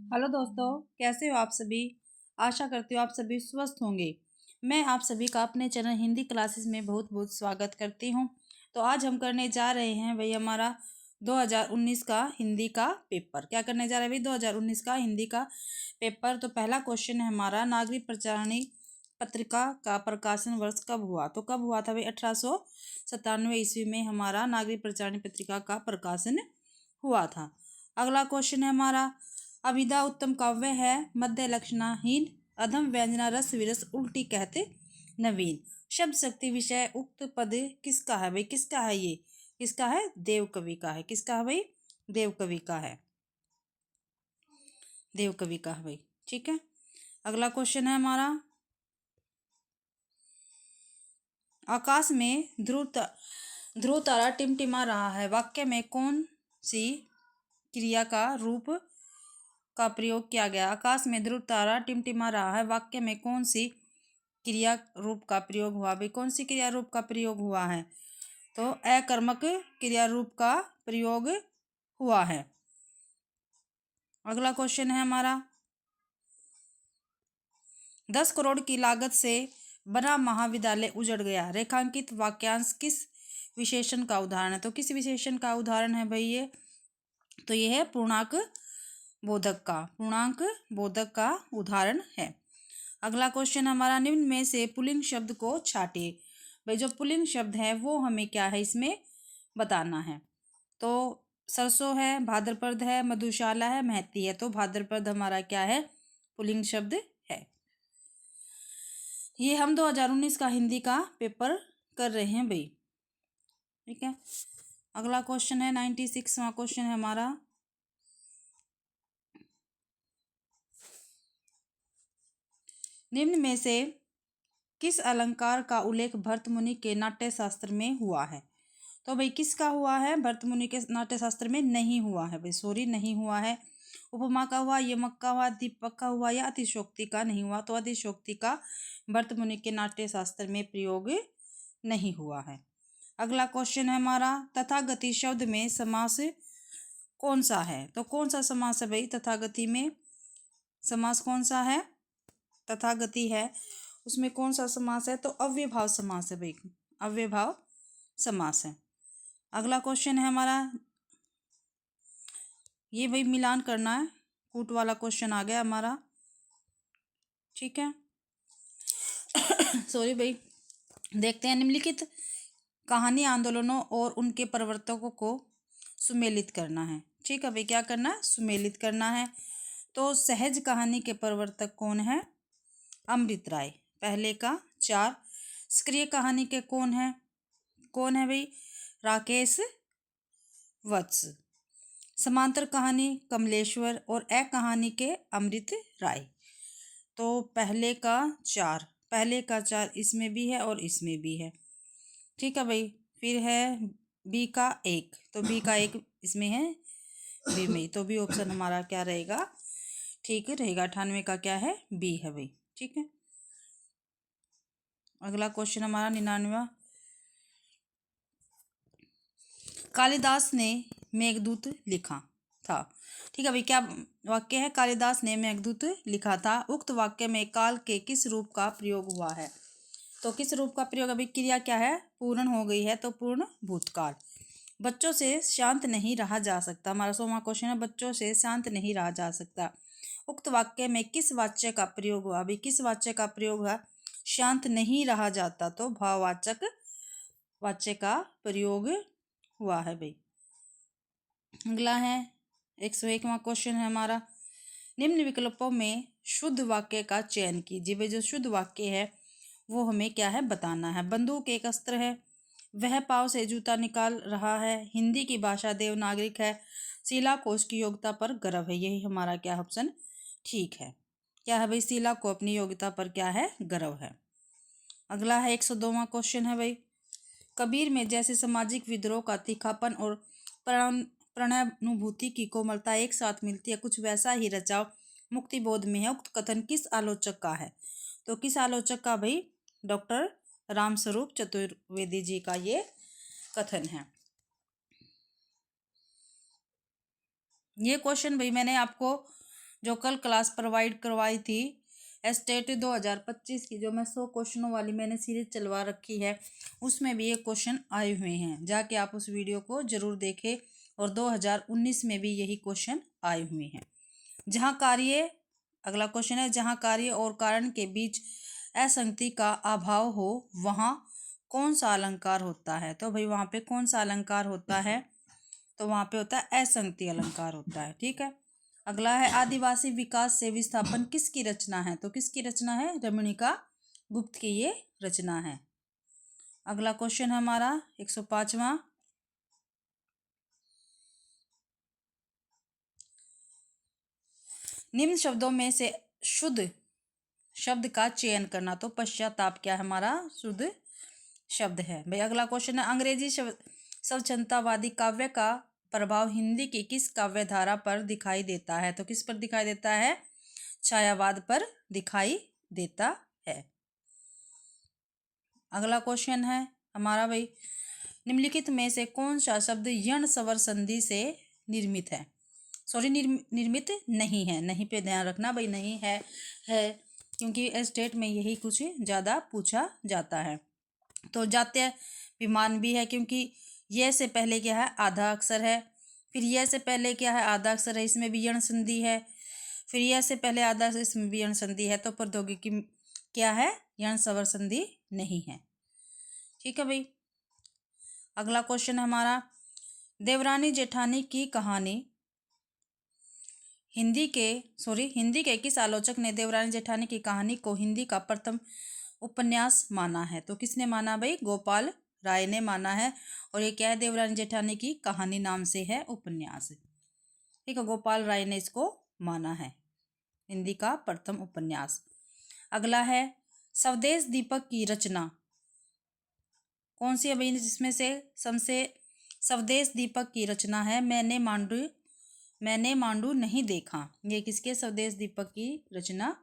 Hello दोस्तों, कैसे हो आप सभी। आशा करती हूँ आप सभी स्वस्थ होंगे। मैं आप सभी का अपने चैनल हिंदी क्लासेस में बहुत बहुत स्वागत करती हूँ। तो आज हम करने जा रहे हैं भाई हमारा 2019 का हिंदी का पेपर। क्या करने जा रहे हैं भाई? 2019 का हिंदी का पेपर। तो पहला क्वेश्चन है हमारा, नागरिक प्रचारणी पत्रिका का प्रकाशन वर्ष कब हुआ? तो कब हुआ था भाई? 1897 ईस्वी में हमारा नागरिक प्रचारणी पत्रिका का प्रकाशन हुआ था। अगला क्वेश्चन है हमारा, अभिधा उत्तम काव्य है, मध्य लक्षणाहीन, अधम व्यंजना रस विरस उल्टी कहते नवीन। शब्द शक्ति विषय उक्त पद किसका है भाई? किसका है ये? किसका है? देव कवि का है। किसका है भाई? देव कवि का है। देव कवि का है भाई। ठीक है। अगला क्वेश्चन है हमारा, आकाश में ध्रुव तारा टिमटिमा रहा है, वाक्य में कौन सी क्रिया का रूप का प्रयोग किया गया? आकाश में ध्रुव तारा टिमटिमा रहा है, वाक्य में कौन सी क्रिया रूप का प्रयोग हुआ भाई? कौन सी क्रिया रूप का प्रयोग हुआ है? तो अकर्मक क्रिया रूप का प्रयोग हुआ है। अगला क्वेश्चन है हमारा, 10 करोड़ की लागत से बना महाविद्यालय उजड़ गया, रेखांकित वाक्यांश किस विशेषण का उदाहरण है? तो किस विशेषण का उदाहरण है भाई ये? तो ये है पूर्णांक बोधक का उदाहरण है। अगला क्वेश्चन हमारा, निम्न में से पुल्लिंग शब्द को छांटिए। भाई जो पुल्लिंग शब्द है वो हमें क्या है इसमें बताना है। तो सरसों है, भाद्रपद है, मधुशाला है, महती है। तो भाद्रपद हमारा क्या है? पुल्लिंग शब्द है। ये हम 2019 का हिंदी का पेपर कर रहे हैं भाई। ठीक है। अगला क्वेश्चन है 96वां क्वेश्चन है हमारा, निम्न में से किस अलंकार का उल्लेख भरत मुनि के नाट्य शास्त्र में हुआ है? तो भाई किसका हुआ है? भरत मुनि के नाट्य शास्त्र में नहीं हुआ है भाई, सॉरी नहीं हुआ है। उपमा का हुआ, यमक का हुआ, दीपक का हुआ या अतिशोक्ति का नहीं हुआ? तो अतिशोक्ति का भरत मुनि के नाट्य शास्त्र में प्रयोग नहीं हुआ है। अगला क्वेश्चन है हमारा, तथागति शब्द में समास कौन सा है? तो कौन सा समास है भाई? तथागति में समास कौन सा है? तथागति है, उसमें कौन सा समास है? तो अव्ययभाव समास है भाई, अव्ययभाव समास है। अगला क्वेश्चन है हमारा, ये भाई मिलान करना है, कूट वाला क्वेश्चन आ गया हमारा। ठीक है। सॉरी भाई। देखते हैं, निम्नलिखित कहानी आंदोलनों और उनके प्रवर्तकों को सुमेलित करना है। ठीक है भाई, क्या करना है? सुमेलित करना है। तो सहज कहानी के प्रवर्तक कौन है? अमृत राय, पहले का 4। सक्रिय कहानी के कौन है भाई? राकेश वत्स। समांतर कहानी कमलेश्वर और ए कहानी के अमृत राय। तो पहले का 4 इसमें भी है और इसमें भी है। ठीक है भाई। फिर है बी का 1, तो बी का 1 इसमें है, बी में, तो बी ऑप्शन हमारा क्या रहेगा? ठीक रहेगा। 98 का क्या है? बी है भाई। ठीक है। अगला क्वेश्चन हमारा 99वां, कालिदास ने मेघदूत लिखा था। ठीक है भाई, क्या वाक्य है? कालिदास ने मेघदूत लिखा था। उक्त वाक्य में काल के किस रूप का प्रयोग हुआ है? तो किस रूप का प्रयोग? अभी क्रिया क्या है? पूर्ण हो गई है, तो पूर्ण भूतकाल। बच्चों से शांत नहीं रहा जा सकता, हमारा 100वां क्वेश्चन है, बच्चों से शांत नहीं रहा जा सकता। उक्त वाक्य में किस वाच्य का प्रयोग हुआ? अभी किस वाच्य का प्रयोग हुआ? शांत नहीं रहा जाता, तो भाववाचक वाच्य का प्रयोग हुआ है भाई। अगला है 101वां क्वेश्चन है हमारा, निम्न विकल्पों में शुद्ध वाक्य का चयन कीजिए। भाई जो शुद्ध वाक्य है वो हमें क्या है बताना है। बंदूक एक अस्त्र है, वह पाव से जूता निकाल रहा है, हिंदी की भाषा देवनागरिक है, शीला को उसकी योग्यता पर गर्व है। यही हमारा क्या ऑप्शन ठीक है? क्या है भाई? शीला को अपनी योग्यता पर क्या है? गर्व है। अगला है 102वां क्वेश्चन है भाई, कबीर में जैसे सामाजिक विद्रोह का तीखापन और प्रणयानुभूति की कोमलता एक साथ मिलती है, कुछ वैसा ही रचाव मुक्ति बोध में है। उक्त कथन किस आलोचक का है? तो किस आलोचक का भाई? डॉक्टर रामस्वरूप चतुर्वेदी जी का ये कथन है। ये क्वेश्चन भाई मैंने आपको जो कल क्लास प्रोवाइड करवाई थी एस्टेट 2025 की, जो मैं 100 क्वेश्चनों वाली मैंने सीरीज चलवा रखी है, उसमें भी ये क्वेश्चन आए हुए हैं। जाके आप उस वीडियो को जरूर देखें। और 2019 में भी यही क्वेश्चन आए हुए हैं। जहाँ कार्य, अगला क्वेश्चन है, जहाँ कार्य और कारण के बीच असंगति का अभाव हो वहाँ कौन सा अलंकार होता है? तो भाई वहाँ पे कौन सा अलंकार होता है? तो वहाँ पे होता है असंगति अलंकार होता है। ठीक है। अगला है, आदिवासी विकास से विस्थापन किसकी रचना है? तो किसकी रचना है? रमणीका गुप्त की ये रचना है। अगला क्वेश्चन है हमारा 105वां, निम्न शब्दों में से शुद्ध शब्द का चयन करना। तो पश्चाताप क्या है? हमारा शुद्ध शब्द है भाई। अगला क्वेश्चन है, अंग्रेजी स्वच्छंदतावादी काव्य का प्रभाव हिंदी की किस काव्य धारा पर दिखाई देता है? तो किस पर दिखाई देता है? छायावाद पर दिखाई देता है। अगला क्वेश्चन है हमारा भाई, निम्नलिखित में से कौन सा शब्द यण स्वर संधि से निर्मित है? सॉरी, निर्मित नहीं है। नहीं पे ध्यान रखना भाई, नहीं है क्योंकि स्टेट में यही कुछ ज़्यादा पूछा जाता है। तो जातीय विमान भी है, क्योंकि यह से पहले क्या है? आधा अक्षर है। फिर यह से पहले क्या है? आधा अक्षर है, इसमें भी यण संधि है। फिर यह से पहले आधा अक्षर, इसमें भी यण संधि है। तो प्रौद्योगिकी क्या है? यण स्वर संधि नहीं है। ठीक है भाई। अगला क्वेश्चन है हमारा, देवरानी जेठानी की कहानी हिंदी के किस आलोचक ने देवरानी जेठानी की कहानी को हिंदी का प्रथम उपन्यास माना है? तो किसने माना भाई? गोपाल राय ने माना है। और ये क्या है? देवरानी जेठानी की कहानी नाम से है उपन्यास। ठीक है, गोपाल राय ने इसको माना है हिंदी का प्रथम उपन्यास। अगला है, स्वदेश दीपक की रचना कौन सी है भाई? जिसमें से सबसे स्वदेश दीपक की रचना है मैंने मांडू नहीं देखा। ये किसके? स्वदेश दीपक की रचना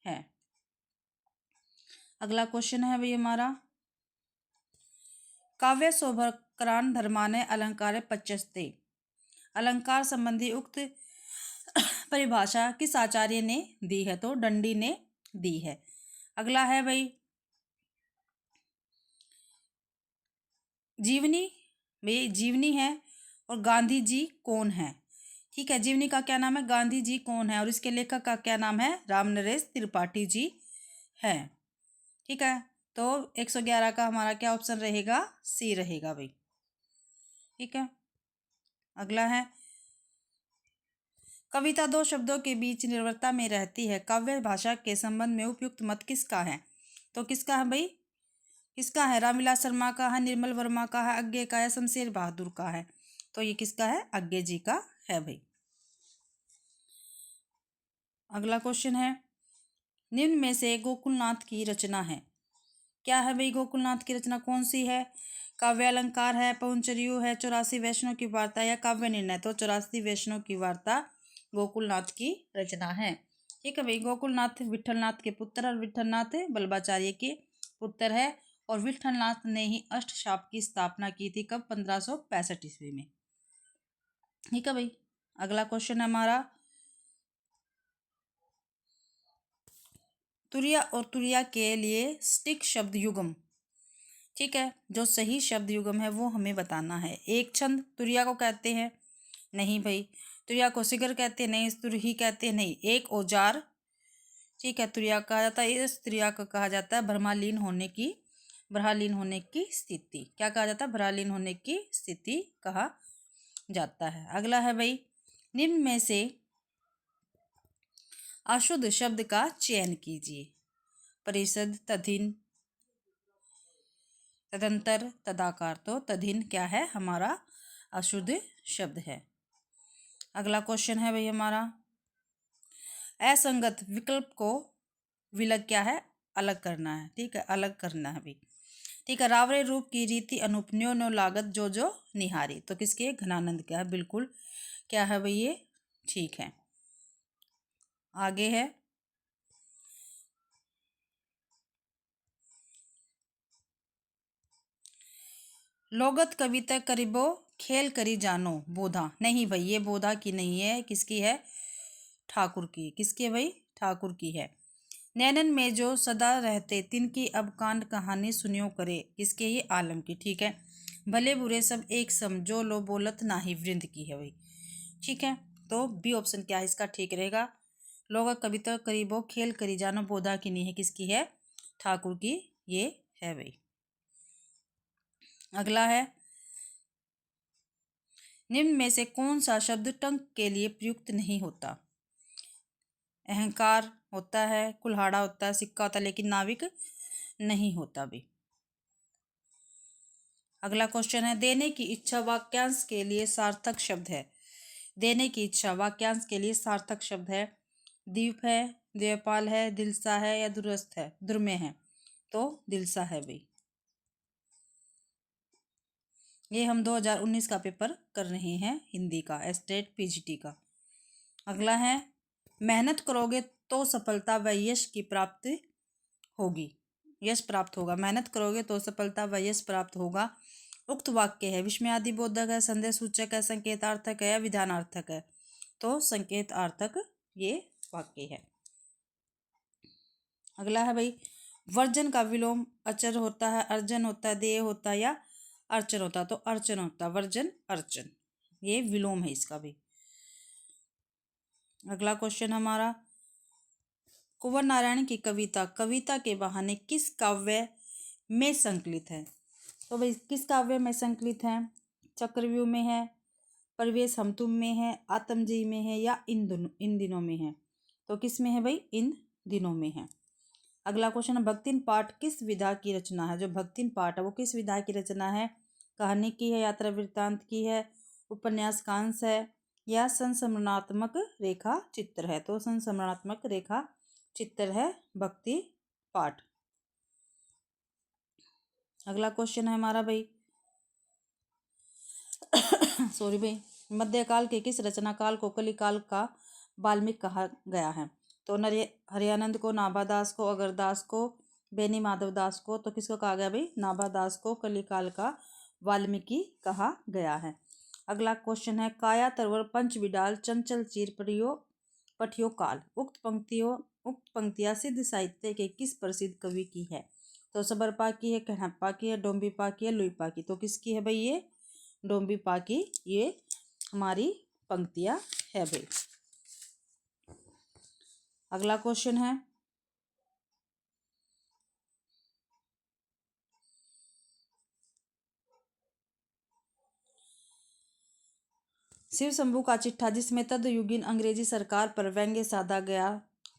है। अगला क्वेश्चन है भाई हमारा, काव्य शोभकरान धर्माने अलंकारे पच्चस्ते अलंकार संबंधी उक्त परिभाषा किस आचार्य ने दी है? तो दंडी ने दी है। अगला है भाई, जीवनी, भाई जीवनी है और गांधी जी कौन है? ठीक है, जीवनी का क्या नाम है? गांधी जी कौन है। और इसके लेखक का क्या नाम है? राम नरेश त्रिपाठी जी है। ठीक है, तो 111 का हमारा क्या ऑप्शन रहेगा? सी रहेगा भाई। ठीक है। अगला है, कविता दो शब्दों के बीच निर्भरता में रहती है, काव्य भाषा के संबंध में उपयुक्त मत किसका है? तो किसका है भाई? किसका है? रामविलास शर्मा का है, निर्मल वर्मा का है, अज्ञे का है, शमशेर बहादुर का है। तो ये किसका है? अज्ञे जी का है भाई। अगला क्वेश्चन है, निम्न में से गोकुलनाथ की रचना है? क्या है भाई? गोकुलनाथ की रचना कौन सी है? काव्य अलंकार है, पवनचरियु है, 84 वैष्णव की वार्ता या काव्य निर्णय? तो 84 वैष्णव की वार्ता गोकुलनाथ की रचना है। ठीक है भाई। गोकुलनाथ विठलनाथ के पुत्र और विठलनाथ बल्लाचार्य के पुत्र है। और विठलनाथ ने ही अष्टशाप की स्थापना की थी कब? 1565 ईस्वी में। ठीक है भाई। अगला क्वेश्चन है हमारा, तुरिया और तुरिया के लिए स्टिक शब्द युग्म। ठीक है, जो सही शब्द युग्म है वो हमें बताना है। एक छंद तुरिया को कहते हैं? नहीं भाई। तुरिया को सिगर कहते हैं? नहीं। तुरही कहते हैं? नहीं। एक औजार, ठीक है, तुरिया कहा जाता है। इस तुरिया को कहा जाता है भ्रमालीन होने की स्थिति। क्या कहा जाता है? भ्रमालीन होने की स्थिति कहा जाता है। अगला है भाई, निम्न में से अशुद्ध शब्द का चयन कीजिए। परिषद, तद्धिन, तदंतर, तदाकार। तो तद्धिन क्या है? हमारा अशुद्ध शब्द है। अगला क्वेश्चन है भाई हमारा, असंगत विकल्प को विलग क्या है? अलग करना है। ठीक है, अलग करना है भाई। ठीक है, रावरे रूप की रीति अनूप न्यो नो लागत जो जो निहारी। तो किसके? घनानंद क्या है? बिल्कुल क्या है भाई? ये ठीक है। आगे है, लोगत कविता करीबो खेल करी जानो बोधा। नहीं भाई, ये बोधा की नहीं है। किसकी है? ठाकुर की। किसकी है भाई? ठाकुर की है। नैनन में जो सदा रहते तिनकी अब कांड कहानी सुनियो करे। किसके? ये आलम की। ठीक है। भले बुरे सब एक सम जो लो बोलत नाही वृंद की है भाई। ठीक है, तो बी ऑप्शन क्या है इसका ठीक रहेगा। लोग कविता करीबो खेल करी जानो बोधा की नहीं है। किसकी है? ठाकुर की ये है भाई। अगला है, निम्न में से कौन सा शब्द टंक के लिए प्रयुक्त नहीं होता? अहंकार होता है, कुल्हाड़ा होता है, सिक्का होता है, लेकिन नाविक नहीं होता भी। अगला क्वेश्चन है, देने की इच्छा वाक्यांश के लिए सार्थक शब्द है। देने की इच्छा वाक्यांश के लिए सार्थक शब्द है। दीप है, देवपाल है, दिलसा है या दुरस्त है, दुर्मे है। तो दिलसा है भाई। ये हम 2019 का पेपर कर रहे हैं हिंदी का, स्टेट पीजीटी का। अगला है, मेहनत करोगे तो सफलता व यश की प्राप्ति होगी। यश प्राप्त होगा। मेहनत करोगे तो सफलता व यश प्राप्त होगा। उक्त वाक्य है विस्मयादि बोधक है, संदेश सूचक है, संकेतार्थक है या विधानार्थक है। तो संकेतार्थक ये वाक्य है। अगला है भाई, वर्जन का विलोम अचर होता है, अर्जन होता है, देय होता है या अर्चन होता है। तो अर्चन होता है, वर्जन अर्चन, ये विलोम है इसका भी। अगला क्वेश्चन हमारा, कुंवर नारायण की कविता कविता के बहाने किस काव्य में संकलित है? तो भाई किस काव्य में संकलित है? चक्रव्यूह में है, परिवेश हम तुम में है, आत्मजी में है या इन दिनों में है। तो किस में है भाई? इन दिनों में है। अगला क्वेश्चन है, भक्तिन पाठ किस विधा की रचना है? जो भक्तिन पाठ है वो किस विधा की रचना है? कहानी की है, यात्रा वृत्तांत की है, उपन्यास कांश है या संस्मरणात्मक रेखा चित्र है। तो संस्मरणात्मक रेखा चित्र है भक्ति पाठ। अगला क्वेश्चन है हमारा भाई सॉरी भाई, मध्यकाल के किस रचना काल को कलिकाल का वाल्मीकि कहा गया है? तो हरियानंद को, नाभादास को, अगरदास को, बेनी माधव दास को। तो किसको कहा गया भाई? नाभादास को कलिकाल का वाल्मीकि कहा गया है। अगला क्वेश्चन है, काया तरवर पंच विडाल चंचल चीर पठियो काल। उक्त पंक्तियां सिद्ध साहित्य के किस प्रसिद्ध कवि की है? तो सबरपा की है, कण्हप्पा की है, डोम्बिपा की है, लुईपा की। तो किसकी है भाई? ये डोम्बिपा की ये हमारी पंक्तियां है भाई। अगला क्वेश्चन है, शिव शंभू का चिट्ठा जिसमें तदयुगीन अंग्रेजी सरकार पर व्यंग्य साधा गया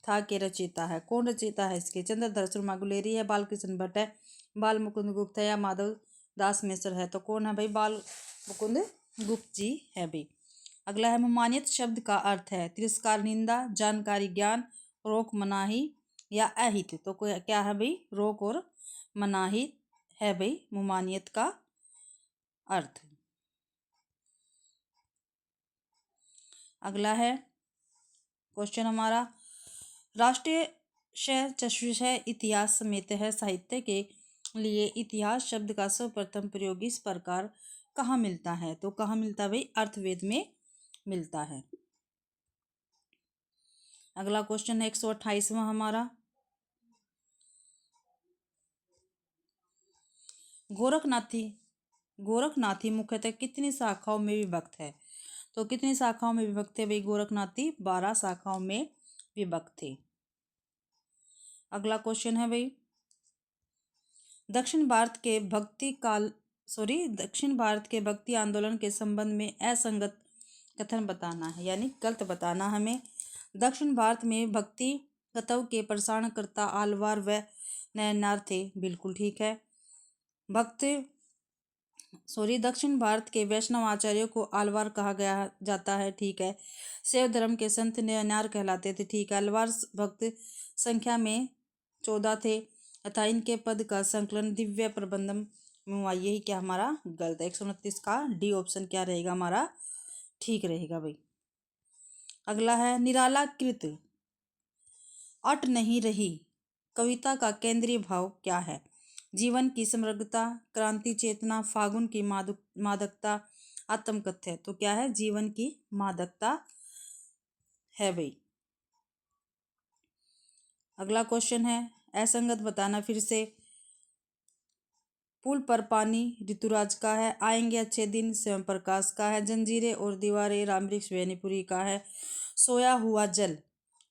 था के रचयिता है? कौन रचयिता है इसके? चंद्रधर सुरमा गुलेरी है, बालकृष्ण भट्ट है, बाल मुकुंद गुप्त है या माधव दास मिश्र है। तो कौन है भाई? बाल मुकुंद गुप्त जी है भाई। अगला है, ममानियत शब्द का अर्थ है तिरस्कार, निंदा, जानकारी, ज्ञान, रोक, मनाही या अहित। तो क्या है भाई? रोक और मनाही है भाई ममानियत का अर्थ। अगला है क्वेश्चन हमारा, राष्ट्रीय चक्षुषय इतिहास समेत है साहित्य के लिए इतिहास शब्द का सर्वप्रथम प्रयोग इस प्रकार कहाँ मिलता है? तो कहाँ मिलता है भाई? अर्थवेद में मिलता है। अगला क्वेश्चन है 128वां हमारा, गोरखनाथी मुख्यतः कितनी शाखाओं में विभक्त है? तो कितनी शाखाओं में विभक्त है भाई गोरखनाथी? 12 शाखाओं में विभक्त थे। अगला क्वेश्चन है भाई, दक्षिण भारत के भक्ति आंदोलन के संबंध में असंगत कथन बताना है, यानी गलत बताना हमें। दक्षिण भारत में भक्ति कथाओं के प्रसारणकर्ता आलवार व नयनार थे। बिल्कुल ठीक है। दक्षिण भारत के वैष्णव आचार्यों को आलवार कहा गया जाता है। ठीक है। शैव धर्म के संत नयनार कहलाते थे। ठीक है। आलवार भक्त संख्या में 14 थे तथा इनके पद का संकलन दिव्य प्रबंधम में हुआ। यही क्या हमारा गलत है? 129 का डी ऑप्शन क्या रहेगा हमारा? ठीक रहेगा भाई। अगला है, निराला कृत अट नहीं रही कविता का केंद्रीय भाव क्या है? जीवन की समग्रता, क्रांति चेतना, फागुन की मादकता, आत्मकथ्य। तो क्या है? जीवन की मादकता है भाई। अगला क्वेश्चन है असंगत बताना फिर से। पुल पर पानी ऋतुराज का है। आएंगे अच्छे दिन स्वयं प्रकाश का है। जंजीरें और दीवारें रामवृक्ष बेनीपुरी का है। सोया हुआ जल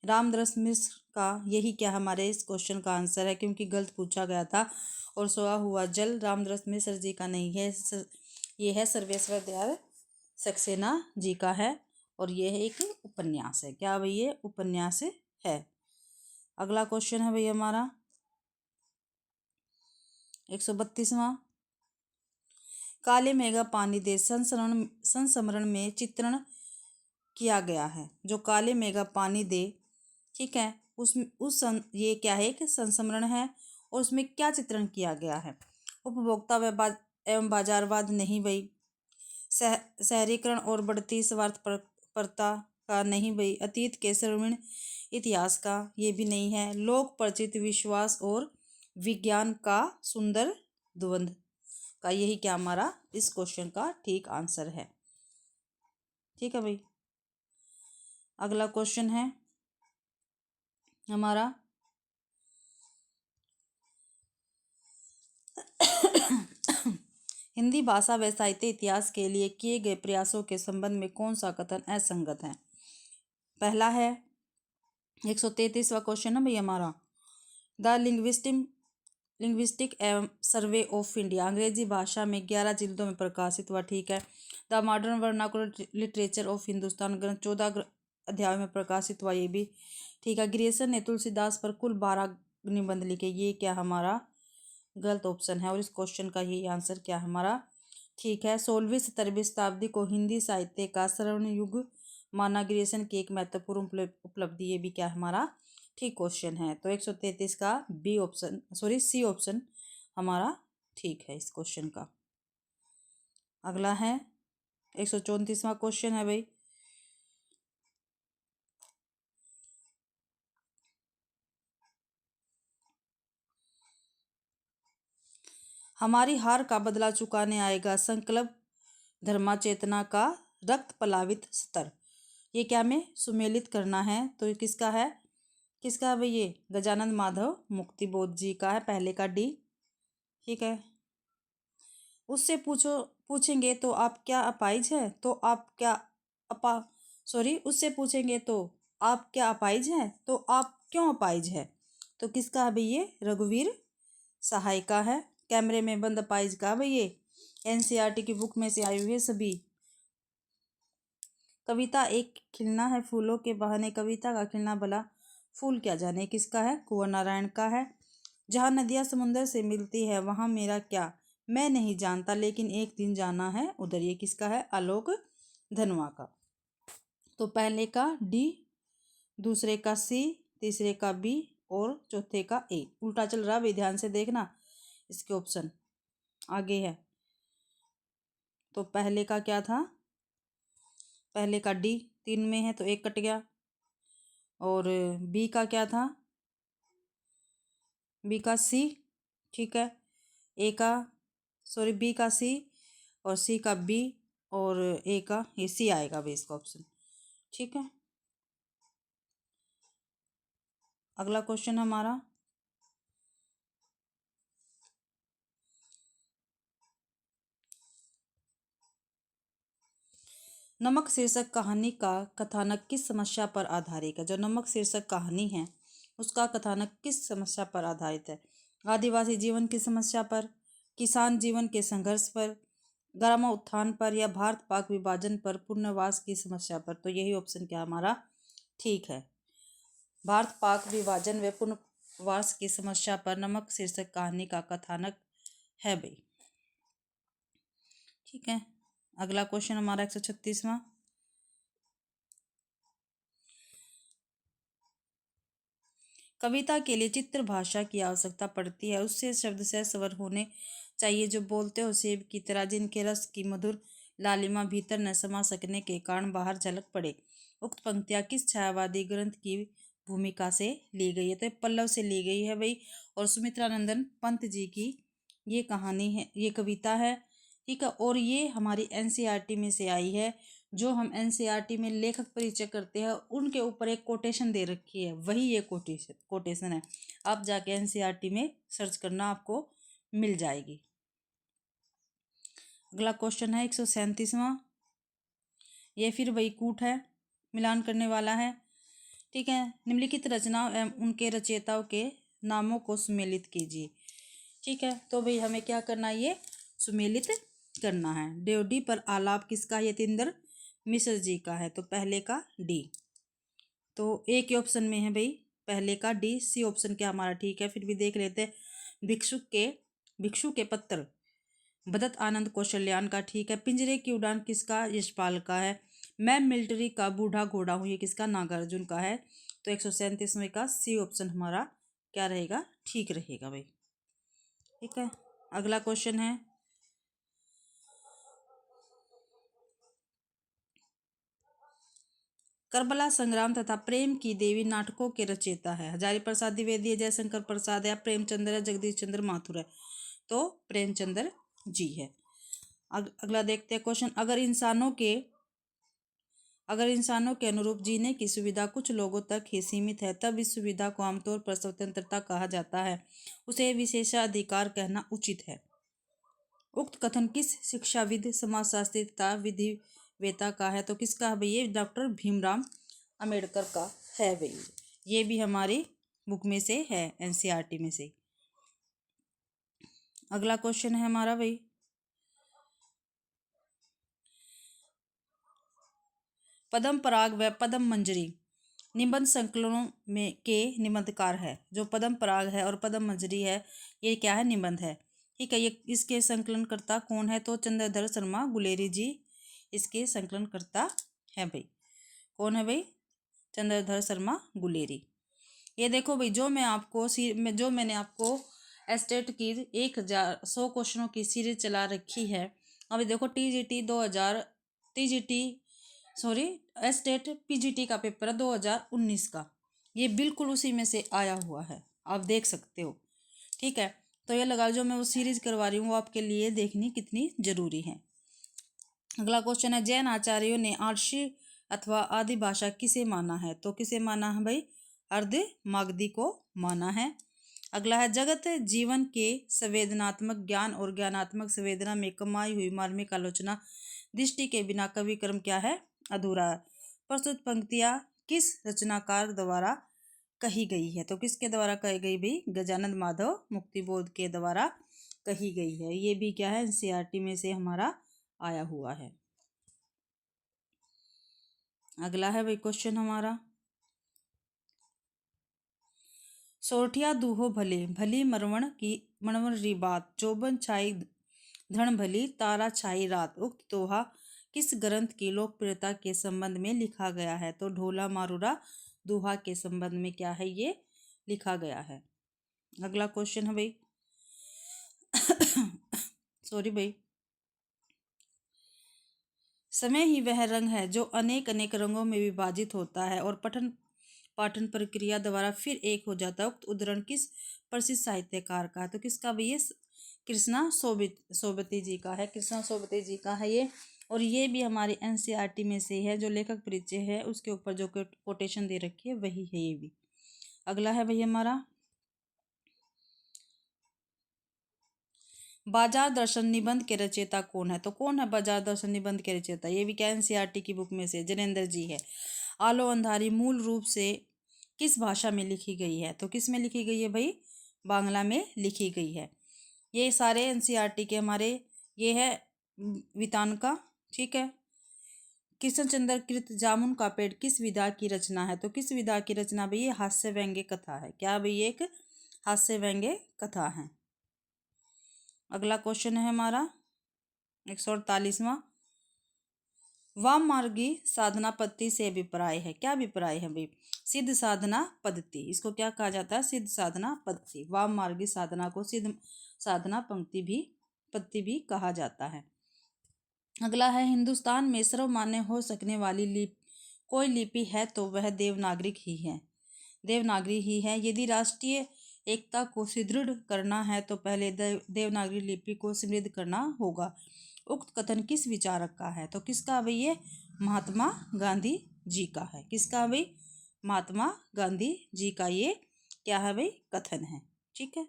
रामदरस मिश्र का। यही क्या हमारे इस क्वेश्चन का आंसर है, क्योंकि गलत पूछा गया था। और सोया हुआ जल रामदरस मिश्र जी का नहीं है, ये है सर्वेश्वर दयाल सक्सेना जी का है। और ये है एक उपन्यास है। क्या भाई, ये उपन्यास है। अगला क्वेश्चन है भाई हमारा 132वां। काले मेघा पानी दे संस्मरण में चित्रण किया गया है। जो काले मेघा पानी दे, ठीक है, ये क्या है, एक संस्मरण है। और उसमें क्या चित्रण किया गया है? उपभोक्ता एवं बाजारवाद नहीं भाई। शहरीकरण और बढ़ती स्वार्थपरता का नहीं भाई। अतीत के स्वर्णिम इतिहास का, ये भी नहीं है। लोक परिचित विश्वास और विज्ञान का सुंदर द्वंद्व का, यही क्या हमारा इस क्वेश्चन का ठीक आंसर है। ठीक है भाई। अगला क्वेश्चन है हमारा हिंदी भाषा व साहित्य इतिहास के लिए किए गए प्रयासों के संबंध में कौन सा कथन असंगत है? पहला है 133वां क्वेश्चन है भाई हमारा। द लिंग्विस्टिक एवं सर्वे ऑफ इंडिया अंग्रेजी भाषा में 11 जिल्दों में प्रकाशित हुआ, ठीक है। The modern vernacular literature of Hindustan ग्रंथ 14 अध्यायों में प्रकाशित हुआ, ये भी ठीक है। ग्रियर्सन ने तुलसीदास पर कुल 12 निबंध लिखे, ये क्या हमारा गलत ऑप्शन है। और इस क्वेश्चन का यही आंसर क्या हमारा ठीक है। 16वीं 17वीं शताब्दी को हिंदी साहित्य का स्वर्ण युग माना। ग्रियर्सन की एक महत्वपूर्ण उपलब्धि, ये भी क्या हमारा ठीक क्वेश्चन है। तो 133 का B option, sorry C option हमारा ठीक है इस क्वेश्चन का। अगला है 134वां क्वेश्चन है भाई। हमारी हार का बदला चुकाने आएगा संकल्प धर्मा चेतना का रक्त पलावित स्तर, ये क्या हमें सुमेलित करना है। तो ये किसका है भाई? ये गजानंद माधव मुक्तिबोध जी का है, पहले का डी, ठीक है। उससे पूछेंगे तो आप क्या अपाहिज है, तो आप क्या उससे पूछेंगे तो आप क्या अपाहिज है, तो आप क्यों अपाहिज है। तो किसका है भाई? ये रघुवीर सहाय का है। कैमरे में बंद अपाहिज का भाई, ये एनसीईआरटी की बुक में से आई हुई है सभी। कविता एक खिलना है फूलों के बहाने, कविता का खिलना भला फूल क्या जाने, किसका है? कुंवर नारायण का है। जहाँ नदियाँ समुंदर से मिलती है वहाँ मेरा क्या, मैं नहीं जानता लेकिन एक दिन जाना है उधर, ये किसका है? आलोक धनवा का। तो पहले का डी, दूसरे का सी, तीसरे का बी और चौथे का ए। उल्टा चल रहा है, ध्यान से देखना, इसके ऑप्शन आगे है। तो पहले का क्या था? पहले का डी 3 में है तो 1 कट गया। और बी का क्या था? बी का सी, ठीक है। ए का, सॉरी बी का सी और सी का बी और ए का ये सी आएगा भाई इसका ऑप्शन, ठीक है। अगला क्वेश्चन हमारा नमक शीर्षक कहानी का कथानक किस समस्या पर आधारित है? जो नमक शीर्षक कहानी है उसका कथानक किस समस्या पर आधारित है? आदिवासी जीवन की समस्या पर, किसान जीवन के संघर्ष पर, ग्राम उत्थान पर, या भारत पाक विभाजन पर, पुनर्वास की समस्या पर। तो यही ऑप्शन क्या हमारा ठीक है। भारत पाक विभाजन व पुनर्वास की समस्या पर नमक शीर्षक कहानी का कथानक है भाई, ठीक है। अगला क्वेश्चन हमारा 136वां। कविता के लिए चित्र भाषा की आवश्यकता पड़ती है, उससे शब्द से स्वर होने चाहिए जो बोलते हो सेब की तरह, जिनके रस की मधुर लालिमा भीतर न समा सकने के कारण बाहर झलक पड़े। उक्त पंक्तियाँ किस छायावादी ग्रंथ की भूमिका से ली गई है? तो पल्लव से ली गई है भाई। और सुमित्रानंदन पंत जी की ये कहानी है, ये कविता है, ठीक है। और ये हमारी एनसीईआरटी में से आई है। जो हम एनसीईआरटी में लेखक परिचय करते हैं उनके ऊपर एक कोटेशन दे रखी है, वही ये कोटेशन है। आप जाके एनसीईआरटी में सर्च करना, आपको मिल जाएगी। अगला क्वेश्चन है 137वां। ये फिर वही कूट है, मिलान करने वाला है। ठीक है, निम्नलिखित रचना एवं उनके रचयिताओं के नामों को सुमेलित कीजिए। ठीक है, तो भाई हमें क्या करना है, ये सुमेलित करना है। ड्योढ़ी पर आलाप किसका है? यतीन्द्र मिश्र जी का है, तो पहले का डी। तो एक ही ऑप्शन में है भाई पहले का डी। सी ऑप्शन क्या हमारा ठीक है? फिर भी देख लेते हैं। भिक्षु के पत्र बदत आनंद कौशल्यान का ठीक है। पिंजरे की उड़ान किसका? यशपाल का है। मैं मिलिट्री का बूढ़ा घोड़ा हूँ, ये किसका? नागार्जुन का है। तो 137वें का सी ऑप्शन हमारा क्या रहेगा? ठीक रहेगा भाई। ठीक है, अगला क्वेश्चन है करबला संग्राम तथा प्रेम की देवी नाटकों के रचयिता है। हजारी प्रसाद द्विवेदी है, जयशंकर प्रसाद है, प्रेमचंद्र है, जगदीश चंद्र माथुर है। तो प्रेमचंद्र जी है। अगला देखते हैं क्वेश्चन। अगर इंसानों के अनुरूप जीने की सुविधा कुछ लोगों तक ही सीमित है, तब इस सुविधा को आमतौर पर स्वतंत्रता कहा जाता है। उसे विशेषाधिकार कहना उचित है। उक्त कथन किस शिक्षाविद, समाजशास्त्री तथा विधिवेता का है? तो किसका है भाई? ये डॉक्टर भीमराव अंबेडकर का है भाई। ये भी हमारी बुक में से है, एनसीईआरटी में से। अगला क्वेश्चन है हमारा भाई पद्म पराग व पद्म मंजरी निबंध संकलनों में के निबंधकार है। जो पद्म पराग है और पद्म मंजरी है, ये क्या है? निबंध है। ठीक है, ये इसके संकलनकर्ता कौन है? तो चंद्रधर शर्मा गुलेरी जी इसके संकलनकर्ता है भाई। कौन है भाई? चंद्रधर शर्मा गुलेरी। ये देखो भाई, जो मैंने आपको एस्टेट की 1,100 क्वेश्चनों की सीरीज चला रखी है। अभी देखो एस्टेट पीजीटी का पेपर 2019 का, ये बिल्कुल उसी में से आया हुआ है, आप देख सकते हो। ठीक है, तो ये लगा जो मैं वो सीरीज करवा रही हूँ वो आपके लिए देखनी कितनी जरूरी है। अगला क्वेश्चन है जैन आचार्यों ने आर्षी अथवा आदि भाषा किसे माना है? तो किसे माना है भाई? अर्ध मागधी को माना है। अगला है जगत जीवन के संवेदनात्मक ज्ञान और ज्ञानात्मक संवेदना में कमाई हुई मार्मिक आलोचना दृष्टि के बिना कवि कर्म क्या है? अधूरा। प्रस्तुत पंक्तियां किस रचनाकार द्वारा कही गई है? तो किसके द्वारा कही गई भाई? गजानंद माधव मुक्तिबोध के द्वारा कही गई है। ये भी क्या है? एनसीईआरटी में से हमारा आया हुआ है। अगला है भाई क्वेश्चन हमारा सोरठिया दूहो भले भली मरवण री बात चौबन छाई धन भली तारा छाई रात। उक्त दोहा किस ग्रंथ की लोकप्रियता के संबंध में लिखा गया है? तो ढोला मारूरा दोहा के संबंध में क्या है? ये लिखा गया है। अगला क्वेश्चन है भाई सॉरी भाई समय ही वह रंग है जो अनेक अनेक रंगों में विभाजित होता है और पठन पाठन प्रक्रिया द्वारा फिर एक हो जाता है। उक्त उदाहरण किस प्रसिद्ध साहित्यकार का है? तो किसका भी? ये कृष्णा सोबती जी का है। कृष्णा सोबती जी का है ये, और ये भी हमारी एनसीईआरटी में से है। जो लेखक परिचय है उसके ऊपर जो कोटेशन दे रखी है वही है ये भी। अगला है भाई हमारा बाजार दर्शन निबंध के रचयिता कौन है? तो कौन है बाजार दर्शन निबंध के रचयिता? ये भी क्या एनसीईआरटी की बुक में से जनेंद्र जी है। आलो अंधारी मूल रूप से किस भाषा में लिखी गई है? तो किस में लिखी गई है भाई? बांग्ला में लिखी गई है। ये सारे एनसीईआरटी के हमारे ये है वितान का। ठीक है, कृष्णचंद्र कृत जामुन का पेड़ किस विधा की रचना है? तो किस विधा की रचना भाई? ये हास्य व्यंग्य कथा है। क्या भाई? एक हास्य व्यंग्य कथा है। अगला क्वेश्चन है हमारा 148वां वाम मार्गी साधना पद्धति से अभिप्राय है। क्या अभिप्राय है भाई? सिद्ध साधना पद्धति, इसको क्या कहा जाता है? सिद्ध साधना पद्धति। वाम मार्गी साधना को सिद्ध साधना पद्धति भी कहा जाता है। अगला है हिंदुस्तान में सर्वमान्य हो सकने वाली कोई लिपि है तो वह देवनागरिक ही है। देवनागरी ही है। यदि राष्ट्रीय एकता को सुदृढ़ करना है तो पहले देवनागरी लिपि को समृद्ध करना होगा। उक्त कथन किस विचारक का है? तो किसका भाई? ये महात्मा गांधी जी का है। किसका भाई? महात्मा गांधी जी का ये क्या है भाई? कथन है। ठीक है,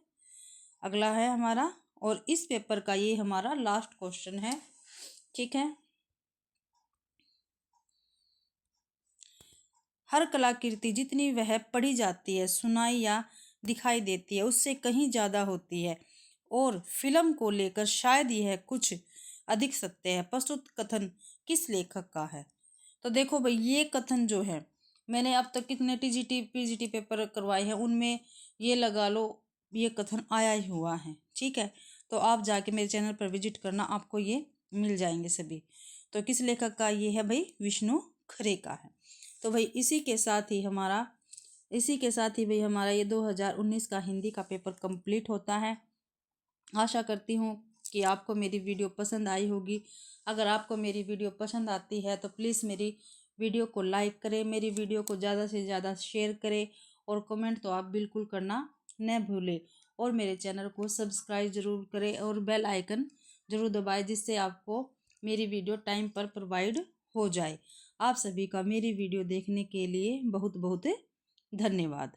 अगला है हमारा, और इस पेपर का ये हमारा लास्ट क्वेश्चन है। ठीक है, हर कलाकृति जितनी वह पढ़ी जाती है, सुनाई या दिखाई देती है, उससे कहीं ज़्यादा होती है, और फिल्म को लेकर शायद यह कुछ अधिक सत्य है। प्रस्तुत कथन किस लेखक का है? तो देखो भाई, ये कथन जो है, मैंने अब तक कितने टीजीटी पीजीटी पेपर करवाए हैं, उनमें ये लगा लो ये कथन आया ही हुआ है। ठीक है, तो आप जाके मेरे चैनल पर विजिट करना, आपको ये मिल जाएंगे सभी। तो किस लेखक का ये है भाई? विष्णु खरे का है। तो भाई इसी के साथ ही भाई हमारा ये 2019 का हिंदी का पेपर कंप्लीट होता है। आशा करती हूँ कि आपको मेरी वीडियो पसंद आई होगी। अगर आपको मेरी वीडियो पसंद आती है तो प्लीज़ मेरी वीडियो को लाइक करें, मेरी वीडियो को ज़्यादा से ज़्यादा शेयर करें, और कमेंट तो आप बिल्कुल करना न भूलें, और मेरे चैनल को सब्सक्राइब ज़रूर करें और बेल आइकन ज़रूर दबाएं, जिससे आपको मेरी वीडियो टाइम पर प्रोवाइड हो जाए। आप सभी का मेरी वीडियो देखने के लिए बहुत बहुत धन्यवाद।